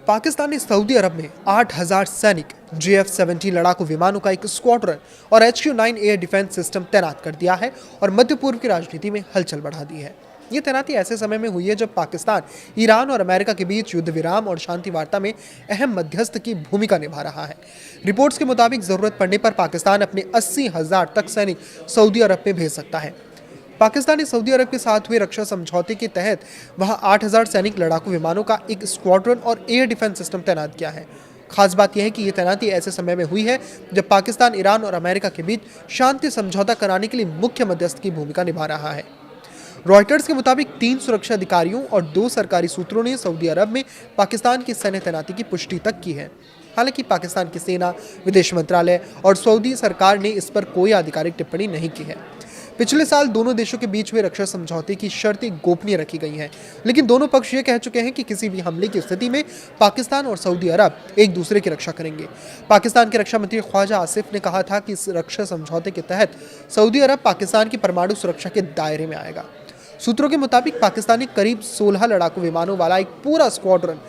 पाकिस्तान ने सऊदी अरब में 8,000 सैनिक JF-17 लड़ाकू विमानों का एक स्क्वाड्रन और HQ-9 एयर डिफेंस सिस्टम तैनात कर दिया है और मध्य पूर्व की राजनीति में हलचल बढ़ा दी है। ये तैनाती ऐसे समय में हुई है जब पाकिस्तान ईरान और अमेरिका के बीच युद्ध विराम और शांति वार्ता में अहम मध्यस्थ की भूमिका निभा रहा है। रिपोर्ट्स के मुताबिक जरूरत पड़ने पर पाकिस्तान अपने 80,000 तक सैनिक सऊदी अरब में भेज सकता है। पाकिस्तान ने सऊदी अरब के साथ हुए रक्षा समझौते के तहत वहां 8,000 सैनिक लड़ाकू विमानों का एक स्क्वाड्रन और एयर डिफेंस सिस्टम तैनात किया है। खास बात यह है कि यह तैनाती ऐसे समय में हुई है जब पाकिस्तान ईरान और अमेरिका के बीच शांति समझौता कराने के लिए मुख्य मध्यस्थ की भूमिका निभा रहा है। रॉयटर्स के मुताबिक 3 सुरक्षा अधिकारियों और 2 सरकारी सूत्रों ने सऊदी अरब में पाकिस्तान की सैन्य तैनाती की पुष्टि तक की है। हालांकि पाकिस्तान की सेना, विदेश मंत्रालय और सऊदी सरकार ने इस पर कोई आधिकारिक टिप्पणी नहीं की है। पिछले साल दोनों देशों के बीच हुए रक्षा समझौते की शर्तें गोपनीय रखी गई हैं, लेकिन दोनों पक्ष ये कह चुके हैं कि किसी भी हमले की स्थिति में पाकिस्तान और सऊदी अरब एक दूसरे की रक्षा करेंगे। पाकिस्तान के रक्षा मंत्री ख्वाजा आसिफ ने कहा था कि इस रक्षा समझौते के तहत सऊदी अरब पाकिस्तान की परमाणु सुरक्षा के दायरे में आएगा। सूत्रों के मुताबिक पाकिस्तान ने करीब 16 लड़ाकू विमानों वाला एक पूरा स्क्वाड्रन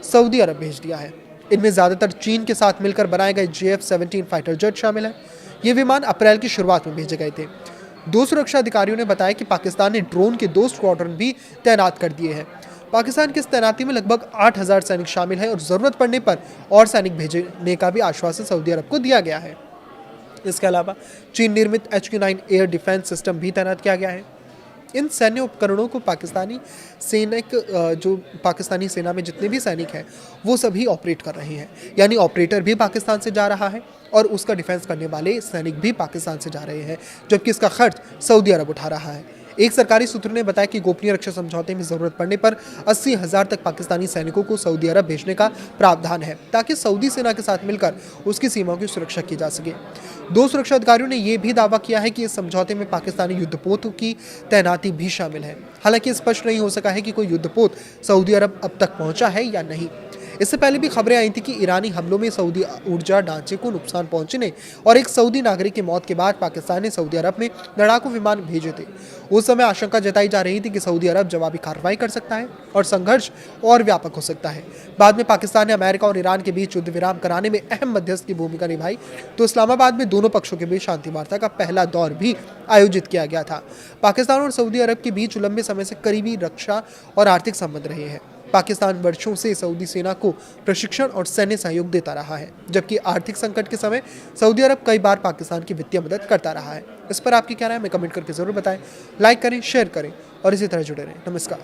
सऊदी अरब भेज दिया है। इनमें ज्यादातर चीन के साथ मिलकर बनाए गए JF-17 फाइटर जेट शामिल है। ये विमान अप्रैल की शुरुआत में भेजे गए थे। 2 सुरक्षा अधिकारियों ने बताया कि पाकिस्तान ने ड्रोन के 2 स्क्वाड्रन भी तैनात कर दिए हैं। पाकिस्तान की इस तैनाती में लगभग 8,000 सैनिक शामिल हैं और जरूरत पड़ने पर और सैनिक भेजने का भी आश्वासन सऊदी अरब को दिया गया है। इसके अलावा चीन निर्मित HQ-9 एयर डिफेंस सिस्टम भी तैनात किया गया है। इन सैन्य उपकरणों को पाकिस्तानी सेना में जितने भी सैनिक हैं वो सभी ऑपरेट कर रहे हैं, यानी ऑपरेटर भी पाकिस्तान से जा रहा है और उसका डिफेंस करने वाले सैनिक भी पाकिस्तान से जा रहे हैं, जबकि इसका खर्च सऊदी अरब उठा रहा है। एक सरकारी सूत्र ने बताया कि गोपनीय रक्षा समझौते में जरूरत पड़ने पर 80,000 तक पाकिस्तानी सैनिकों को सऊदी अरब भेजने का प्रावधान है, ताकि सऊदी सेना के साथ मिलकर उसकी सीमाओं की सुरक्षा की जा सके। 2 सुरक्षा अधिकारियों ने यह भी दावा किया है कि इस समझौते में पाकिस्तानी युद्धपोतों की तैनाती भी शामिल है। हालांकि स्पष्ट नहीं हो सका है कि कोई युद्धपोत सऊदी अरब अब तक पहुंचा है या नहीं। इससे पहले भी खबरें आई थी कि ईरानी हमलों में सऊदी ऊर्जा ढांचे को नुकसान पहुंचने और एक सऊदी नागरिक की मौत के बाद पाकिस्तान ने सऊदी अरब में लड़ाकू विमान भेजे थे। उस समय आशंका जताई जा रही थी कि सऊदी अरब जवाबी कार्रवाई कर सकता है और संघर्ष और व्यापक हो सकता है। बाद में पाकिस्तान ने अमेरिका और ईरान के बीच युद्ध विराम कराने में अहम मध्यस्थ की भूमिका निभाई, तो इस्लामाबाद में दोनों पक्षों के बीच शांति वार्ता का पहला दौर भी आयोजित किया गया था। पाकिस्तान और सऊदी अरब के बीच लंबे समय से करीबी रक्षा और आर्थिक संबंध रहे हैं। पाकिस्तान वर्षों से सऊदी सेना को प्रशिक्षण और सैन्य सहयोग देता रहा है, जबकि आर्थिक संकट के समय सऊदी अरब कई बार पाकिस्तान की वित्तीय मदद करता रहा है। इस पर आपकी क्या राय है, हमें कमेंट करके जरूर बताएं। लाइक करें, शेयर करें और इसी तरह जुड़े रहें। नमस्कार।